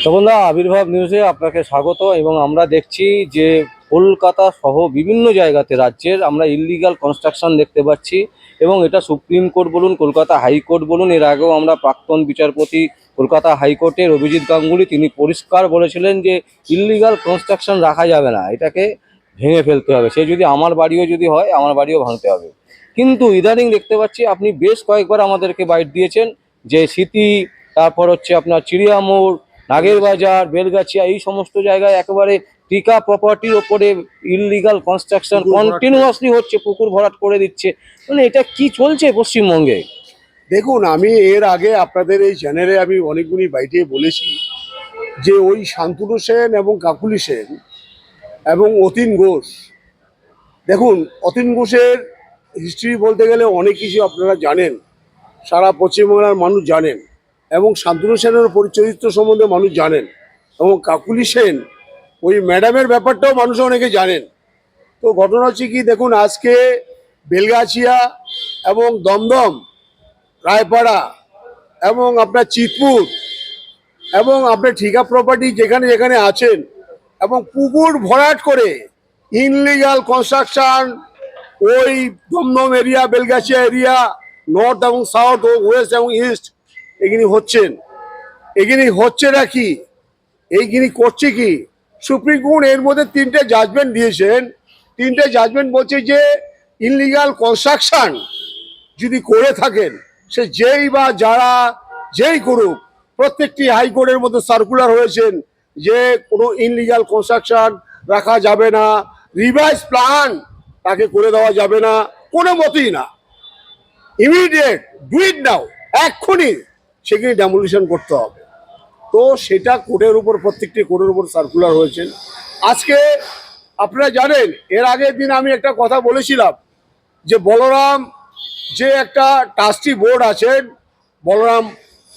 তপনদা, আবির্ভাব নিউজে আপনাকে স্বাগত। এবং আমরা দেখছি যে কলকাতা সহ বিভিন্ন জায়গাতে রাজ্যের আমরা ইললিগাল কনস্ট্রাকশন দেখতে পাচ্ছি। এবং এটা সুপ্রিম কোর্ট বলুন, কলকাতা হাইকোর্ট বলুন, এর আগেও আমরা প্রাক্তন বিচারপতি কলকাতা হাইকোর্টের অভিজিৎ গাঙ্গুলি তিনি পরিষ্কার বলেছিলেন যে ইললিগাল কনস্ট্রাকশন রাখা যাবে না, এটাকে ভেঙে ফেলতে হবে। সে যদি আমার বাড়িও যদি হয়, আমার বাড়িও ভাঙতে হবে। কিন্তু ইদানিং দেখতে পাচ্ছি আপনি বেশ কয়েকবার আমাদেরকে বাইট দিয়েছেন যে স্মৃতি, তারপর হচ্ছে আপনার চিড়িয়ামোড়, নাগের বাজার, বেলগাছিয়া, এই সমস্ত জায়গায় একেবারে টিকা প্রপার্টির ওপরে ইললিগাল কনস্ট্রাকশন কন্টিনিউয়াসলি হচ্ছে, পুকুর ভরাট করে দিচ্ছে। মানে এটা কি চলছে পশ্চিমবঙ্গে? দেখুন, আমি এর আগে আপনাদের এই চ্যানেলে আমি অনেকগুলি বাইটে বলেছি যে ওই শান্তনু সেন এবং কাকুলি সেন এবং অতীন ঘোষ, দেখুন অতীন ঘোষের হিস্ট্রি বলতে গেলে অনেক কিছু আপনারা জানেন, সারা পশ্চিমবাংলার মানুষ জানেন, এবং শান্তনু সেনের পরিচরিত্র সম্বন্ধে মানুষ জানেন, এবং কাকুলি সেন ওই ম্যাডামের ব্যাপারটাও মানুষ অনেকে জানেন। তো ঘটনা হচ্ছে কি, দেখুন আজকে বেলগাছিয়া এবং দমদম, রায়পাড়া এবং আপনার চিতপুর এবং আপনার ঠিকা প্রপার্টি যেখানে যেখানে আছেন, এবং পুকুর ভরাট করে ইনলিগাল কনস্ট্রাকশন ওই Dum Dum area, Belgachia area, north এবং সাউথ ও ওয়েস্ট এবং ইস্ট এগুলি হচ্ছেন। এগুলি হচ্ছে না কি, এইগুলি করছে কি, সুপ্রিম কোর্ট এর মধ্যে 3টে জাজমেন্ট দিয়েছেন। 3টে জাজমেন্ট বলছে যে ইনলিগাল কনস্ট্রাকশন যদি করে থাকেন, সে যেই বা যারা যেই করুক, প্রত্যেকটি হাইকোর্টের মধ্যে সার্কুলার হয়েছেন যে কোনো ইনলিগাল কনস্ট্রাকশন রাখা যাবে না, রিভাইজ প্ল্যান তাকে করে দেওয়া যাবে না, কোনো মতেই না। ইমিডিয়েট, ডু ইট নাও, এক্ষুনি সেখানে ডেমোলিশন করতে হবে। তো সেটা কোর্টের উপর, প্রত্যেকটি কোর্টের উপর সার্কুলার হয়েছেন। আজকে আপনারা জানেন, এর আগের দিন আমি একটা কথা বলেছিলাম যে বলরাম যে একটা ট্রাস্টি বোর্ড আছেন, বলরাম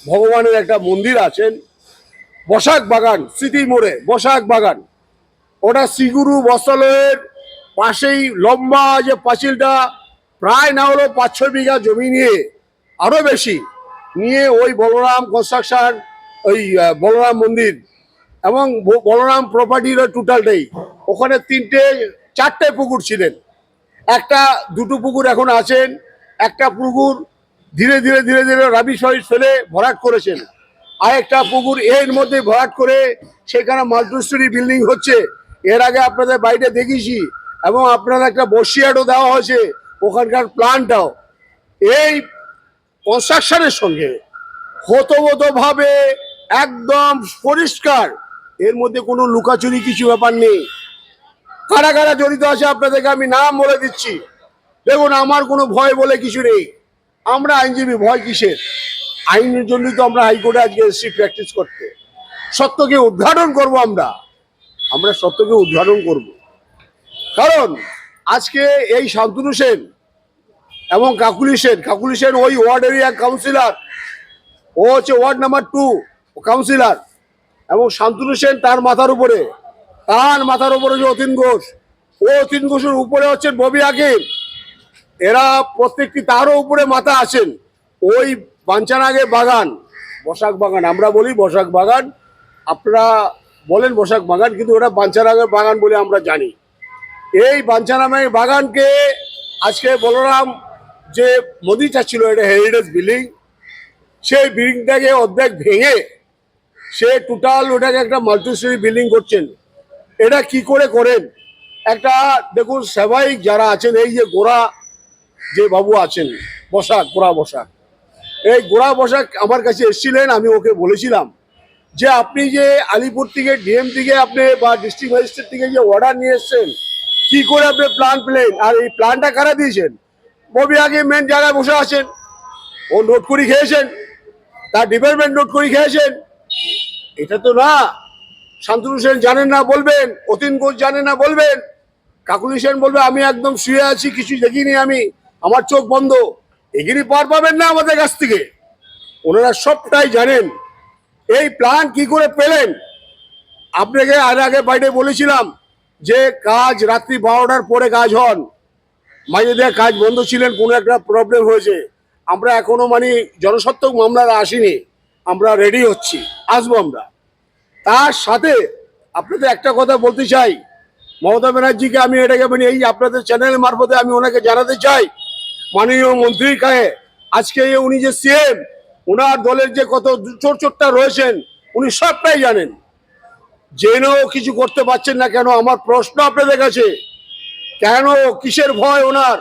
ভগবানের একটা মন্দির আছেন বসাক বাগান, স্মৃতি মোড়ে বসাক বাগান, ওটা শ্রীগুরু বস্ত্রালয়ের পাশেই লম্বা যে পাঁচিলটা, প্রায় না হলো 5-6 বিঘা জমি নিয়ে, আরও বেশি নিয়ে ওই বলরাম কনস্ট্রাকশন, ওই বলরাম মন্দির এবং বলরাম প্রপার্টির টোটালটাই, ওখানে 4টে পুকুর ছিলেন। দুটো পুকুর এখন আছেন, একটা পুকুর ধীরে ধীরে ধীরে ধীরে রাবিশ ফাবিশ ফেলে ভরাট করেছেন, আর একটা পুকুর এর মধ্যে ভরাট করে সেখানে মাল্টিস্টোরি বিল্ডিং হচ্ছে। এর আগে আপনাদের বাইরে দেখিয়েছি, এবং আপনারা একটা বসিয়াটও দেওয়া হয়েছে ওখানকার প্ল্যানটাও। এই কনস্ট্রাকশনের সঙ্গে হতবতভাবে একদম পরিষ্কার, এর মধ্যে কোনো লুকাচুরি কিছু ব্যাপার নেই। কারা কারা জড়িত আছে আপনাদেরকে আমি নাম বলে দিচ্ছি। দেখুন, আমার কোনো ভয় বলে কিছু নেই, আমরা আইনজীবী, ভয় কিসের? আইনের জন্যই তো আমরা হাইকোর্টে আজকে এসেছি প্র্যাকটিস করতে। সত্যকে উদ্ঘাটন করব, আমরা সত্যকে উদ্ঘাটন করব। কারণ আজকে এই শান্তনু সেন এবং কাকুলি সেন ওই ওয়ার্ড এরিয়া কাউন্সিলর, ও হচ্ছে ওয়ার্ড নাম্বার 2 কাউন্সিলর, এবং শান্তনু সেন তার মাথার উপরে যে অতীন ঘোষ, ও অতীন ঘোষের উপরে হচ্ছেন ববি আকিম, এরা প্রত্যেকটি তারও উপরে মাথা আছেন। ওই বাঞ্ছানাগে বাগান, বসাক বাগান, আমরা বলি বসাক বাগান, আপনারা বলেন বসাক বাগান, কিন্তু ওটা বাঞ্ছানাগের বাগান বলে আমরা জানি। এই বাঞ্ছানামের বাগানকে আজকে বলরাম যে মোদি চাচ্ছিল, এটা হেরিটেজ বিল্ডিং, সেই বিল্ডিংটাকে অর্ধেক ভেঙে সে টোটাল ওটাকে একটা মাল্টিস্টোরি বিল্ডিং করছেন। এটা কি করে করেন? একটা দেখুন, স্বাভাবিক যারা আছেন, এই যে গোড়া যে বাবু আছেন গোড়া বসাক, এই গোড়া বসাক আমার কাছে এসেছিলেন। আমি ওকে বলেছিলাম যে আপনি যে আলিপুর থেকে, ডিএম থেকে আপনি বা ডিস্ট্রিক্ট ম্যাজিস্ট্রেট থেকে যে অর্ডার নিয়ে এসছেন, কি করে আপনি প্ল্যান পেলেন, আর এই প্ল্যানটা কারা দিয়েছেন? ববি আগে মেন জায়গায় বসে আছেন, ও নোট করে খেয়েছেন, তার ডিপার্টমেন্ট নোট করে খেয়েছেন। এটা তো না। শান্তনু সেন জানেন না বলবেন, অতীন ঘোষ জানেন না বলবেন, কাকুলি সেন বলবে আমি একদম শুয়ে আছি, কিছু দেখিনি, আমার চোখ বন্ধ। এগিয়ে পার পাবেন না আমাদের কাছ থেকে, ওনারা সবটাই জানেন। এই প্ল্যান কি করে পেলেন? আপনাকে আর আগে বাইরে বলেছিলাম যে কাজ রাত্রি 12টার পরে কাজ হন, মাঝে দিয়ে কাজ বন্ধ ছিলেন, কোনো একটা প্রবলেম হয়েছে। আমরা এখনো জনস্বার্থক মামলার আসিনি, আমরা রেডি হচ্ছি, আসবো আমরা। তার সাথে আপনাদের একটা কথা বলতে চাই, মমতা ব্যানার্জিকে আমি এটাকে মানে এই আপনাদের চ্যানেলের মারফতে আমি ওনাকে জানাতে চাই, মাননীয় মন্ত্রীর কাছে আজকে উনি যে সিএম, ওনার দলের যে কত চোরটা রয়েছেন উনি সবটাই জানেন, জেনেও কিছু করতে পারছেন না কেন? আমার প্রশ্ন আপনাদের কাছে, কেন, কিসের ভয় ওনার?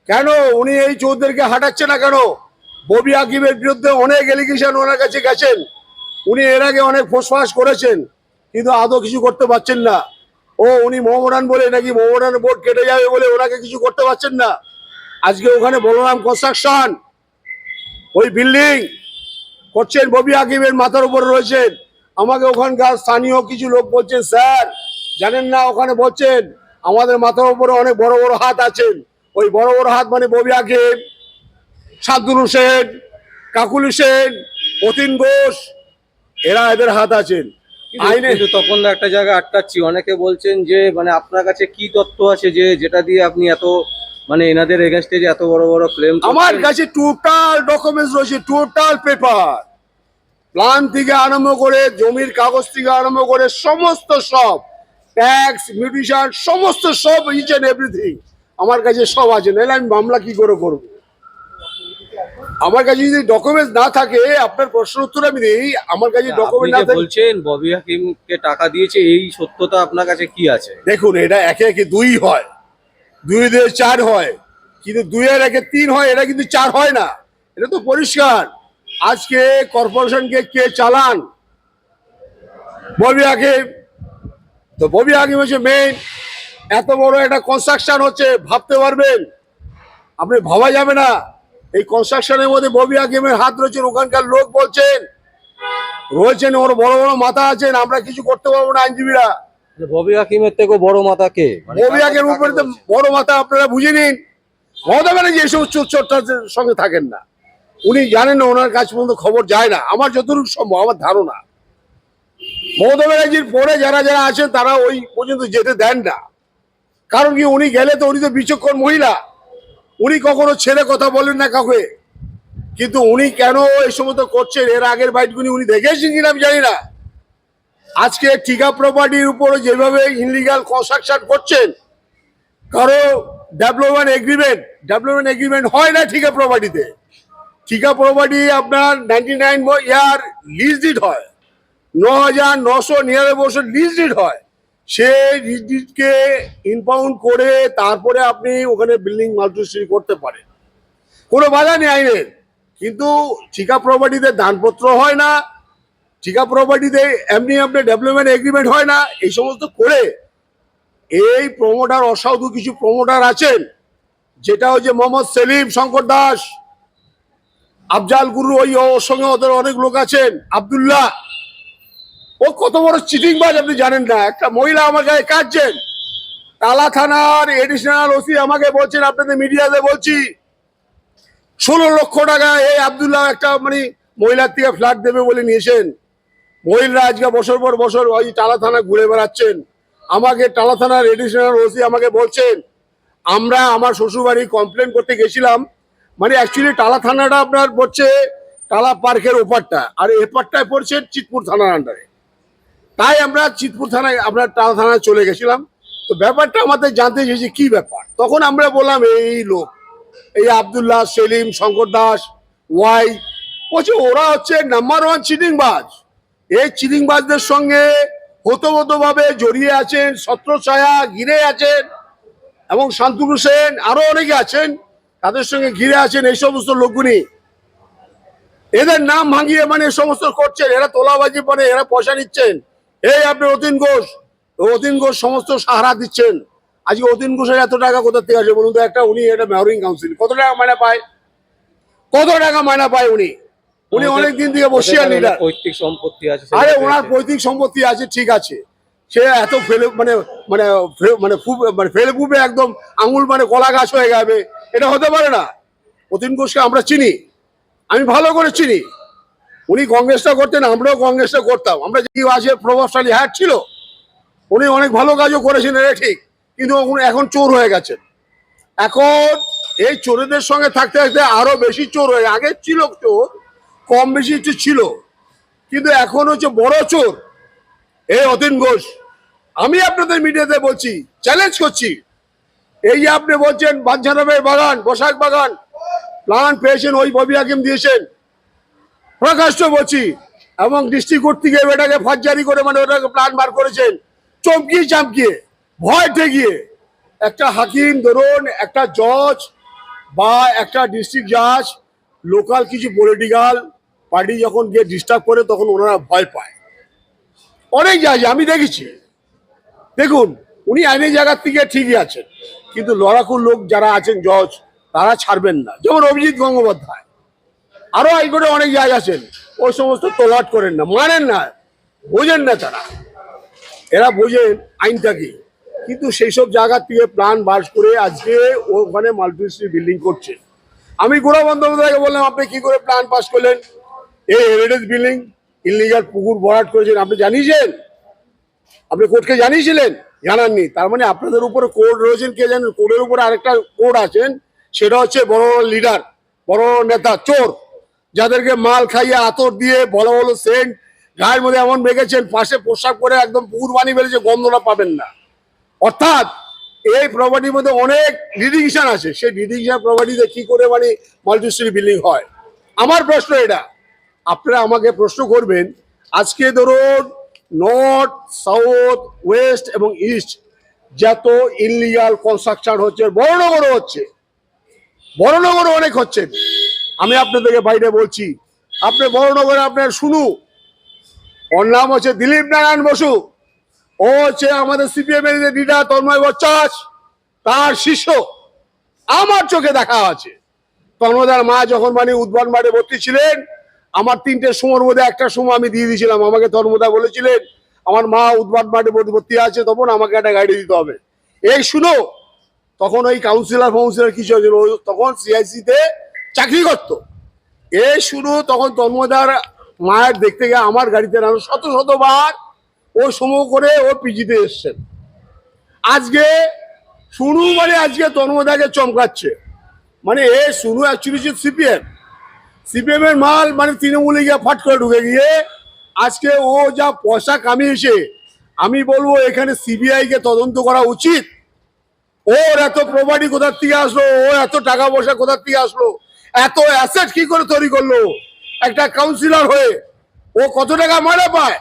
কেন উনি এই চৌধুরীকে হাঁটাচ্ছে না কেন? ববি আকিবের বিরুদ্ধে অনেক এলিগেশন ওনার কাছে গেছেন, উনি এর আগে অনেক ফোসফাস করেছেন, কিন্তু আদৌ কিছু করতে পারছেন না। ও উনি মোহামেডান বলে নাকি মোহামেডান বোর্ড কেটে যাবে বলে ওনাকে কিছু করতে পারছেন না। আজকে ওখানে বলরাম কনস্ট্রাকশন ওই বিল্ডিং করছেন, ববি আকিবের মাথার উপর রয়েছেন। আমাকে ওখানকার স্থানীয় কিছু লোক বলছেন, স্যার জানেন না, ওখানে বলছেন আমাদের মাথার উপরে অনেক বড় বড় হাত আছেন। ওই বড় বড় হাত মানে ববি আকিব, শান্তনু সেন, কাকুলি সেন, অতীন ঘোষ, এরা এদের হাত আছেন আইনে। কিন্তু তখন একটা জায়গায় আটকাচ্ছি, অনেকে বলছেন যে মানে আপনার কাছে কি তথ্য আছে যে যেটা দিয়ে আপনি এত মানে এনাদের এগেনস্টে যে এত বড় বড় ক্লেম? আমার কাছে টোটাল ডকুমেন্টস রয়েছে, টোটাল পেপার, প্ল্যান থেকে আরম্ভ করে জমির কাগজ থেকে আরম্ভ করে সমস্ত সব ট্যাক্স মিউটেশন সমস্ত সব ইচ এন্ড এভরিথিং আমার কাছে সব আছে। নাহলে আমি মামলা কি করে করব? আমার কাছে যদি ডকুমেন্টস না থাকে, আপনার প্রশ্ন উত্তর আমি দিই, আমার কাছে ডকুমেন্ট না থাকে। বলছেন ববি হাকিমকে টাকা দিয়েছে, এই সত্যতা আপনার কাছে কি আছে? দেখুন, এটা একে একে দুই হয়, দুই দিয়ে চার হয়, কিন্তু দুইয়ের একে তিন হয়, এটা কিন্তু চার হয় না। এটা তো পরিষ্কার। আজকে কর্পোরেশনকে কে চালান? ববি হাকিম। তো ববি হাকিম হচ্ছে মেইন। এত বড় একটা কনস্ট্রাকশন হচ্ছে, ভাবতে পারবেন? আপনি ভাবা যাবে না এই কনস্ট্রাকশনের মধ্যে ববি হাকিমের হাত রয়েছে। ওখানকার লোক বলছেন রয়েছেন, ওর বড় বড় মাথা আছেন, আমরা কিছু করতে পারবো না আইনজীবীরা। ববি হাকিমের থেকে বড় মাথা কে? ববি হাকিমের উপরে তো বড় মাথা আপনারা বুঝে নিন। মমতা ব্যানার্জি এসব চোরটার সঙ্গে থাকেন না, উনি জানেন না, ওনার কাছ পর্যন্ত খবর যায় না। আমার যতটুকু সম্ভব, আমার ধারণা মমতা ব্যানার্জির পরে যারা যারা আছেন তারা ওই পর্যন্ত যেতে দেন না। কারণ কি, উনি গেলে তো উনি তো বিচক্ষণ মহিলা, উনি কখনো ছেড়ে কথা বলেন না কাউকে। কিন্তু উনি কেন এই সমস্ত করছেন, এর আগের বাইটগুলি উনি দেখেছেন কিনা আমি জানি না। আজকে ঠিকা প্রপার্টির উপরে যেভাবে ইনলিগাল কনস্ট্রাকশন করছেন, কারো ডেভেলপমেন্ট এগ্রিমেন্ট হয় না ঠিকা প্রপার্টিতে। ঠিকা প্রপার্টি আপনার 99 ইয়ার লিজ ডিড হয়, 9,999 লিজ ডিড হয়। সেই লিজ ডিডকে ইনপাউন্ড করে তারপরে আপনি ওখানে বিল্ডিং মাল্টিস্ট্রি করতে পারেন, কোনো বাধা নেই আইনের। কিন্তু ঠিকা প্রপার্টিতে দানপত্র হয় না, ঠিকা প্রপার্টিতে এমনি আপনার ডেভেলপমেন্ট এগ্রিমেন্ট হয় না। এই সমস্ত করে এই প্রমোটার, অসাধু কিছু প্রমোটার আছেন, যেটা হচ্ছে মোহাম্মদ সেলিম, শঙ্কর দাস, আফজাল গুরু, ওই ওর সঙ্গে ওদের অনেক লোক আছেন, আব্দুল্লাহ। ও কত বড় চিটিংবাজ আপনি জানেন না। একটা মহিলা আমার গায়ে কাঁদছেন, টালা থানার এডিশনাল ওসি আমাকে বলছেন, আপনাদের মিডিয়াতে বলছি, 16 লক্ষ টাকা এই আব্দুল্লাহ একটা মানে মহিলার থেকে ফ্ল্যাট দেবে বলে নিয়েছেন। মহিলারা আজকে বছর পর বছর ওই টালা থানা ঘুরে বেড়াচ্ছেন। আমাকে টালা থানার এডিশনাল ওসি আমাকে বলছেন, আমরা আমার শ্বশুরবাড়ি কমপ্লেন করতে গেছিলাম, মানে অ্যাকচুয়ালি টালা থানাটা আপনার পড়ছে টালা পার্কের ওপারটা, আর এপারটায় পড়ছে চিতপুর থানার আন্ডারে। তাই আমরা চিতপুর থানায়, আপনার টালা থানায় চলে গেছিলাম। তো ব্যাপারটা আমাদের জানতে চেয়েছি কি ব্যাপার। তখন আমরা বললাম এই লোক, এই আব্দুল্লাহ, সেলিম, শঙ্কর দাস, ওয়াই, বলছে ওরা হচ্ছে নাম্বার 1 চিটিংবাজ। এই চিটিংবাজদের সঙ্গে হতভাবে জড়িয়ে আছেন ছত্রছায়া, ঘিরে আছেন, এবং শান্তনু সেন আরো অনেকে আছেন, তাদের সঙ্গে ঘিরে আছেন এই সমস্ত লোকগুলি। এদের নাম ভাঙিয়ে মানে সমস্ত করছেন, এরা তোলাবাজি করে, এরা পয়সা নিচ্ছেন। এই আপনি অতীন ঘোষ সমস্ত সাহারা দিচ্ছেন। আজকে অতীন ঘোষের এত টাকা কোথা থেকে আসে বলুন তো? একটা উনি একটা মেয়রিং কাউন্সিল, কত টাকা মাইনা পায়? কত টাকা মাইনা পায় উনি? উনি অনেক দিন থেকে বসিয়া লিডার। পৈতৃক সম্পত্তি আছে। আরে ওনার পৈতৃক সম্পত্তি আছে, ঠিক আছে, সে এত ফেলে মানে মানে মানে মানে ফেলে ফুপে একদম আঙুল মানে কলা গাছ হয়ে যাবে, এটা হতে পারে না। অতীন ঘোষকে আমরা চিনি, আমি ভালো করে চিনি। উনি কংগ্রেসটা করতেন, আমরাও কংগ্রেসটা করতাম। আমরা যে আছে প্রভাবশালী হ্যাট ছিল, উনি অনেক ভালো কাজও করেছেন, এটা ঠিক। কিন্তু এখন চোর হয়ে গেছেন। এখন এই চোরেদের সঙ্গে থাকতে থাকতে আরো বেশি চোর হয়ে, আগে ছিল চোর কম বেশি একটু ছিল, কিন্তু এখন হচ্ছে বড় চোর। এই অতীন ঘোষ, আমি আপনাদের মিডিয়াতে বলছি, চ্যালেঞ্জ করছি, এই যে আপনি বলছেন বাঞ্ছারামের বাগান, বসাক বাগান প্ল্যান পেয়েছেন, ওই ববি হাকিম দিয়েছেন, প্রকাশ্য বলছি, এবং ডিস্ট্রিক্ট কোর্ট থেকে এটাকে ফাঁসজারি করে মানে ওটাকে প্ল্যান বার করেছেন চমকিয়ে চামকিয়ে, ভয় ঠেকিয়ে। একটা হাকিম ধরুন, একটা জজ বা একটা ডিস্ট্রিক্ট জাজ, লোকাল কিছু পলিটিক্যাল পার্টি যখন গিয়ে ডিস্টার্ব করে তখন ওনারা ভয় পায়। অনেক জাজ আমি দেখেছি। দেখুন, উনি আইনের জায়গার থেকে ঠিকই আছেন, কিন্তু লড়াকুর লোক যারা আছেন জজ, তারা ছাড়বেন না। যেমন অভিজিৎ গঙ্গোপাধ্যায়, আরো হাইকোর্টে অনেক জায়গ আছেন, ওই সমস্ত তোলাট করেন না, মানেন না, বোঝেন না তারা। এরা বোঝেন আইনটাকে, কিন্তু সেই সব জায়গা থেকে প্ল্যান বাস করে আজকে ওখানে মাল্টি বিল্ডিং করছে। আমি গৌরব বন্দ্যোপাধ্যায়কে বললাম, আপনি কি করে প্ল্যান পাস করলেন? এই হেরিটেজ বিল্ডিং ইলিগাল পুকুর ভরাট করেছেন, আপনি জানিয়েছেন? আপনি কোর্টকে জানিয়েছিলেন? জানাননি। তার মানে আপনাদের উপরে কোর্ট রয়েছেন, কে জানেন? কোর্টের উপরে আরেকটা কোর্ট আছেন, সেটা হচ্ছে বড় বড় লিডার, বড় বড় নেতা, চোর, যাদেরকে মাল খাইয়ে আতর দিয়ে ভালো ভালো সেন্ট গায়ের মধ্যে এমন মেখেছেন, পাশে পোশাক করে একদম পুকুর বানিয়ে ফেলেছে, গন্ধটা পাবেন না। অর্থাৎ এই প্রপার্টির মধ্যে অনেক লিটিগেশন আছে, সেই লিটিগেশন প্রপার্টিতে কি করে মানে মাল্টি বিল্ডিং হয়? আমার প্রশ্ন এটা, আপনারা আমাকে প্রশ্ন করবেন, আজকে ধরুন নর্থ, সাউথ, ওয়েস্ট এবং ইস্ট যত ইনলিগাল কনস্ট্রাকশন হচ্ছে, বড়নগরও হচ্ছে, বড়নগরও অনেক হচ্ছে। আমি আপনাদেরকে বাইরে বলছি, আপনি বড়নগরে আপনার শুনু, ওর নাম হচ্ছে দিলীপ নারায়ণ বসু, ও হচ্ছে আমাদের সিপিএম এর লিডার তন্ময় বচ্চাস, তার শিষ্য। আমার চোখে দেখা আছে, তন্ময়দার মা যখন মানে উদ্যান মাঠে ভর্তি ছিলেন, আমার 3টের সময়ের মধ্যে একটা সময় আমি দিয়ে দিয়েছিলাম। আমাকে তন্ময়দা বলেছিলেন আমার মা উদ্যান মাঠে ভর্তি আছে, তখন আমাকে একটা গাড়ি দিতে হবে। এই শুনো, তখন ওই কাউন্সিলর কিছু হয়েছিল, তখন সিআইসি তে চাকরি করতো। এই শুরু, তখন তন্ময়দার মায়ের দেখতে গিয়ে আমার গাড়িতে নাম শতবার ও সময় করে ও পিজিতে এসছেন। আজকে শুরু মানে আজকে তন্ময়দাকে চমকাচ্ছে, মানে এ শুরু অ্যাকচুয়ালি সিপিএম এর মাল, মানে তৃণমূলে গিয়ে ফাট করে ঢুকে গিয়ে আজকে ও যা পয়সা কামিয়েছে, আমি বলবো এখানে সিবিআই কে তদন্ত করা উচিত। ওর এত প্রপার্টি কোথার থেকে আসলো, ও এত টাকা পয়সা কোথার থেকে আসলো, এত অ্যাসেট কি করে তৈরি করলো একটা কাউন্সিলর হয়ে? ও কত টাকা মারা পায়?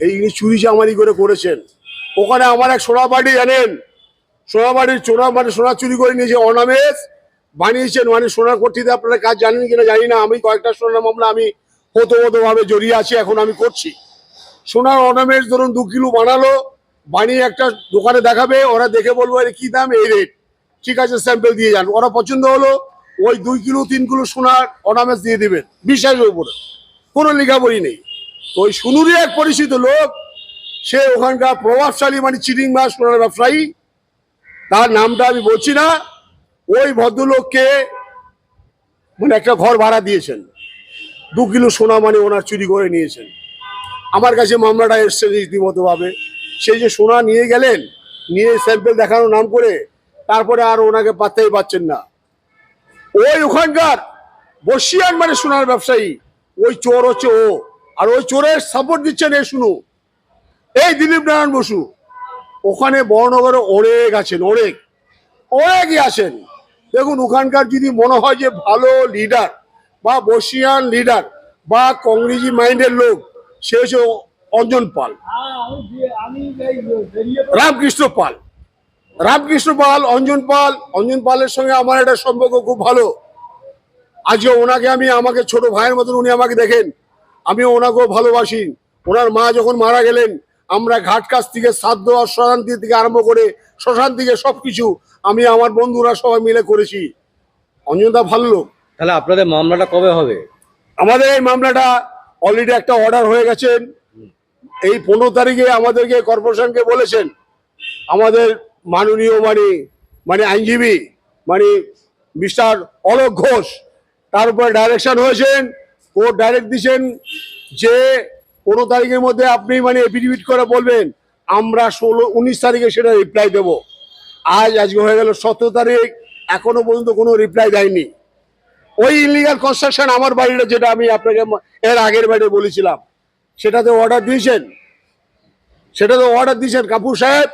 এই চুরি চামারি করে করেছেন। ওখানে আমার এক সোনা বাড়ি, জানেন, সোনা বাড়ির চোরা মানে সোনা চুরি করে নিয়েছে, অনামেষ বানিয়েছেন, মানে সোনার কোঠিতে। আপনারা কাজ জানেন কিনা জানি না, আমি কয়েকটা সোনার মামলা আমি ভাবে জড়িয়ে আছি, এখন আমি করছি। সোনার অর্নামেন্টস ধরুন 2 কিলো বানালো, বানিয়ে একটা দোকানে দেখাবে, ওরা দেখে বলবো এর কি দাম, এই রেট, ঠিক আছে স্যাম্পল দিয়ে যান। ওরা পছন্দ হলো, ওই 2 কিলো 3 কিলো সোনার অর্নামেন্টস দিয়ে দিবেন বিশ্বাসের উপরে, কোনো লেখাপড়ি নেই। তো ওই সুনুরই এক পরিচিত লোক, সে ওখানকার প্রভাবশালী মানে চিটিং মাছ সোনার ব্যবসায়ী, তার নামটা আমি বলছি না, ওই ভদ্রলোককে মানে একটা ঘর ভাড়া দিয়েছেন, 2 কিলো সোনা মানে ওনার চুরি করে নিয়েছেন। আমার কাছে মামলাটা এসছে রীতিমতো ভাবে, সেই যে সোনা নিয়ে গেলেন, নিয়ে স্যাম্পল দেখানোর নাম করে, তারপরে আর ওনাকে পাত্তাই পাচ্ছেন না। ওই ওখানকার বর্ষিয়ান মানে সোনার ব্যবসায়ী, ওই চোর হচ্ছে ও, আর ওই চোরের সাপোর্ট দিচ্ছেন এই শুনু, এই দিলীপ নারায়ণ বসু। ওখানে বড়নগরে অনেক আছেন, অনেকই আছেন। দেখুন, ওখানকার যদি মনে হয় যে ভালো লিডার বা বর্ষিয়ান লিডার বা কংগ্রেসি মাইন্ডের লোক, সে হচ্ছে অঞ্জন পাল, রামকৃষ্ণ পাল, অঞ্জন পালের সঙ্গে আমার একটা সম্পর্ক খুব ভালো। আজকে ওনাকে আমি, আমাকে ছোট ভাইয়ের মতন উনি আমাকে দেখেন, আমি ওনাকেও ভালোবাসি। ওনার মা যখন মারা গেলেন, আমরা ঘাট কাছ থেকে শ্রাদ্ধ আর শ্মশান্তি থেকে আরম্ভ করে শ্মশান থেকে সবকিছু আমি আমার বন্ধুরা সবাই মিলে করেছি। অঞ্জনদা ভালো লোক। তাহলে আপনাদের মামলাটা কবে হবে? আমাদের এই মামলাটা অলরেডি একটা অর্ডার হয়ে গেছেন। এই 15 তারিখে আমাদেরকে কর্পোরেশনকে বলেছেন, আমাদের মাননীয় মানে আইনজীবী মানে মিস্টার অলোক ঘোষ, তার উপরে ডাইরেকশন হয়েছেন, কোর্ট ডাইরেক্ট দিচ্ছেন যে 15 তারিখের মধ্যে আপনি মানে এফিডেভিট করে বলবেন, আমরা 19 তারিখে সেটা রিপ্লাই দেবো। আজকে হয়ে গেল 17 তারিখ, এখনো পর্যন্ত কোনো রিপ্লাই দেয়নি। ওই ইলিগাল কনস্ট্রাকশন আমার বাড়িটা, যেটা আমি আপনাকে এর আগের বাড়ি বলেছিলাম, সেটাতে অর্ডার দিয়েছেন, সেটা তো অর্ডার দিয়েছেন কাপুর সাহেব,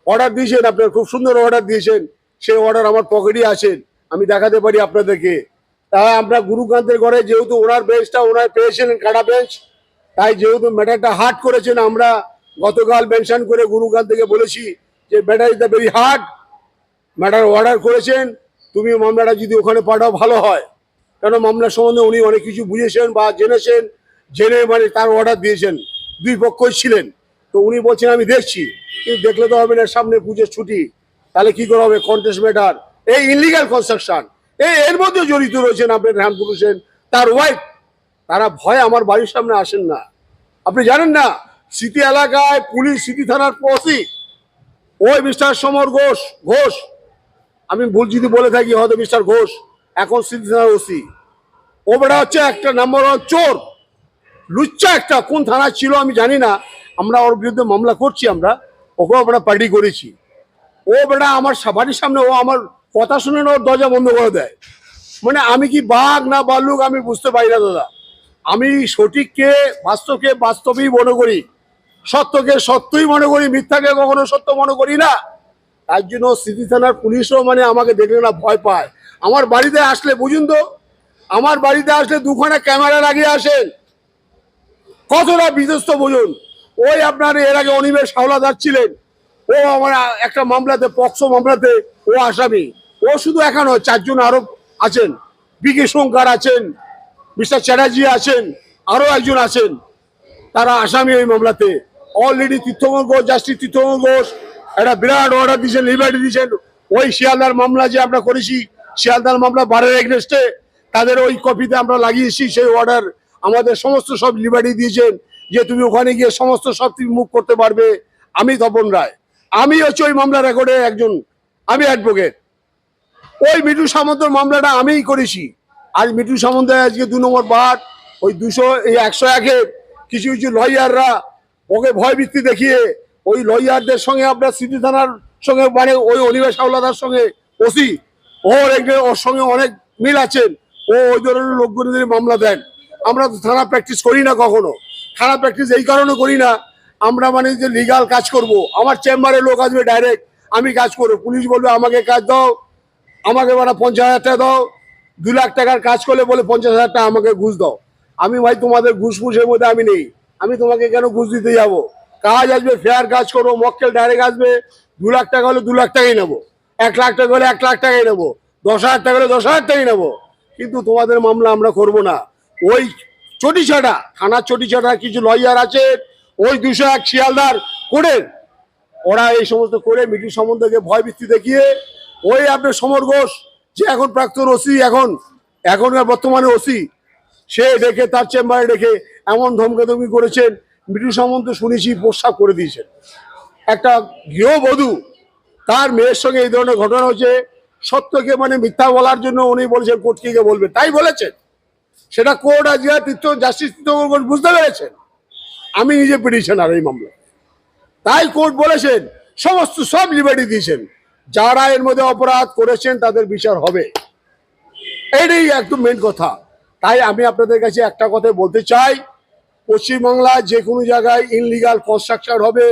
অর্ডার দিয়েছেন, আপনার খুব সুন্দর অর্ডার দিয়েছেন। সেই অর্ডার আমার পকেটে আছেন, আমি দেখাতে পারি আপনাদেরকে। তাই আমরা গুরুকান্তের ঘরে যেহেতু ওনার বেঞ্চটা ওনার পেয়েছিলেন কাটা বেঞ্চ, তাই যেহেতু ম্যাটারটা হার্ড করেছেন, আমরা গতকাল মেনশন করে গুরুকান্ত থেকে বলেছি যে matter is the very hard matter order করেছেন, তুমি মামলাটা যদি ওখানে পাঠাও ভালো হয়। কেন মামলার সম্বন্ধে উনি অনেক কিছু বুঝেছেন বা জেনেছেন, জেনে মানে তার অর্ডার দিয়েছেন, দুই পক্ষই ছিলেন। তো উনি বলছেন আমি দেখছি, কিন্তু দেখলে তো হবে না, সামনে পুজোর ছুটি, তাহলে কি করে হবে? কন্টেস্ট ম্যাটার, এই ইলিগাল কনস্ট্রাকশন, এর মধ্যে জড়িত রয়েছেন আপনার রামপুর হোসেন, তার ওয়াইফ। তারা ভয় আমার বাড়ির সামনে আসেন না। আপনি জানেন না, সিটি এলাকায় পুলিশ, সিটি থানার ওসি ওই মিস্টার সমর ঘোষ ঘোষ, আমি ভুল যদি বলে থাকি হয়তো মিস্টার ঘোষ, এখন সিটি থানার ওসি। ও বেটা হচ্ছে একটা নাম্বার ওয়ান চোর, লুচ্চা একটা। কোন থানা ছিল আমি জানি না, আমরা ওর বিরুদ্ধে মামলা করছি, আমরা ওকেও আমরা পার্টি করেছি। ও বেটা আমার বাড়ির সামনে, ও আমার কথা শুনে না ওর দরজা বন্ধ করে দেয়। মানে আমি কি বাঘ না বাল্লুক আমি বুঝতে পারি না দাদা। আমি সঠিককে বাস্তবকে বাস্তবেই মনে করি, সত্যকে সত্যই মনে করি, মিথ্যাকে কখনো সত্য মনে করি না। তার জন্য সিটি থানার পুলিশও মানে আমাকে দেখলে না ভয় পায়। আমার বাড়িতে আসলে বুঝুন তো, আমার বাড়িতে আসলে দুখানা ক্যামেরা লাগিয়ে আসেন, কতটা বিধ্বস্ত বুঝুন। ওই আপনার এর আগে অনিমেষ হাওলাদার ছিলেন, ও আমার একটা মামলাতে, পক্সো মামলাতে ও আসামি। ও শুধু একা নয়, চারজন আরো আছেন, বিকে শঙ্কর আছেন, মিস্টার চ্যাটার্জি আছেন, আরো একজন আছেন, তারা আসামি এই মামলাতে। অলরেডি তীর্থঙ্কর ঘোষ, জাস্টিস তীর্থঙ্কর ঘোষ একটা বিরাট অর্ডার দিয়েছেন, লিবার্টি দিয়েছেন। ওই শিয়ালদার মামলা যে আমরা করেছি, শিয়ালদার মামলা বারের এগনেস্টে, তাদের ওই কপিতে আমরা লাগিয়েছি সেই অর্ডার। আমাদের সমস্ত সব লিবার্টি দিয়েছেন যে তুমি ওখানে গিয়ে সমস্ত সব তুমি মুভ করতে পারবে। আমি তপন রায়, আমি হচ্ছে ওই মামলা রেকর্ডে একজন, আমি অ্যাডভোকেট। ওই মিঠু সামন্তর মামলাটা আমিই করেছি। আজ মিঠু সামন্ত আজকে 2 নম্বর বার, ওই 101-এর কিছু কিছু লয়াররা ওকে ভয়ভীতি দেখিয়ে, ওই লয়ারদের সঙ্গে আপনার সিটি থানার সঙ্গে মানে ওই অনিমেষ হাওলাদার সঙ্গে ওসি, ওর সঙ্গে অনেক মিল আছেন। ও ওই ধরনের লোকগুলোদের মামলা দেন। আমরা তো থানা প্র্যাকটিস করি না কখনো। থানা প্র্যাকটিস এই কারণে করি না, আমরা মানে যে লিগাল কাজ করব, আমার চেম্বারে লোক আসবে ডাইরেক্ট, আমি কাজ করবো, পুলিশ বলবে আমাকে কাজ দাও, আমাকে মানে 50,000 টাকা দাও। 2 লাখ টাকার কাজ করলে বলে 50,000 টাকা আমাকে ঘুষ দাও। আমি ভাই তোমাদের ঘুষ ফুসের মধ্যে আমি নেই, আমি তোমাকে কেন ঘুষ দিতে যাব? কাজ আসবে, ফেয়ার কাজ করবো, মক্কেল ডাইরেক্ট আসবে। 2 লাখ টাকা হলে 2 লাখ টাকাই নেবো, 1 লাখ টাকা হলে 1 লাখ টাকাই নেবো, 10,000 টাকা হলে 10,000 টাকাই নেবো। কিন্তু তোমাদের মামলা আমরা করব না। ওই চটিছাটা থানার চটিছাটা কিছু লয়ার আছে, ওই 201 শিয়ালদার কোর্টের, ওরা এই সমস্ত করে মিঠু সম্বন্ধকে ভয়ভীতি দেখিয়ে, ওই আপনার সমর ঘোষ যে এখন প্রাক্তন ওসি, এখনকার বর্তমানে ওসি, সে ডেকে তার চেম্বারে ডেকে এমন ধমকাধমকি করেছেন। মিঠু সামন্ত শুনেছি প্রস্তাব করে দিয়েছেন। একটা গৃহবধূ তার মেয়ের সঙ্গে এই ধরনের ঘটনা হচ্ছে, সত্যকে মানে মিথ্যা বলার জন্য উনি বলেছেন কোর্টকে গিয়ে বলবে, তাই বলেছেন। সেটা কোর্ট আজকে জাস্টিস তীর্থঙ্কর ঘোষ বুঝতে পেরেছেন। আমি নিজে পিটিশনার এই মামলা, তাই কোর্ট বলেছেন সমস্ত সব লিবার্টি দিয়েছেন, যারা এর মধ্যে অপরাধ করেছেন তাদের বিচার হবে। এটাই একদম মেন কথা। তাই আমি আপনাদের কাছে একটা কথা বলতে চাই, পশ্চিমবাংলায় যে কোনো জায়গায় ইনলিগাল কনস্ট্রাকশন হবে,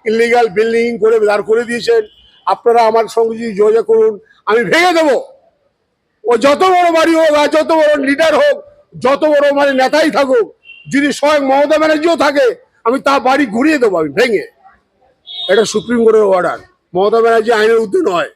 ইনলিগাল বিল্ডিং করে দাঁড় করে দিয়েছেন, আপনারা আমার সঙ্গে যদি যোগাযোগ করুন, আমি ভেঙে দেবো। ও যত বড় বাড়ি হোক আর যত বড় লিডার হোক, যত বড় মানে নেতাই থাকুক, যদি স্বয়ং মমতা ব্যানার্জিও থাকে, আমি তার বাড়ি ঘুরিয়ে দেবো, আমি ভেঙে। এটা সুপ্রিম কোর্টের অর্ডার, মমতা ব্যানার্জি আইনের ঊর্ধ্বে নয়।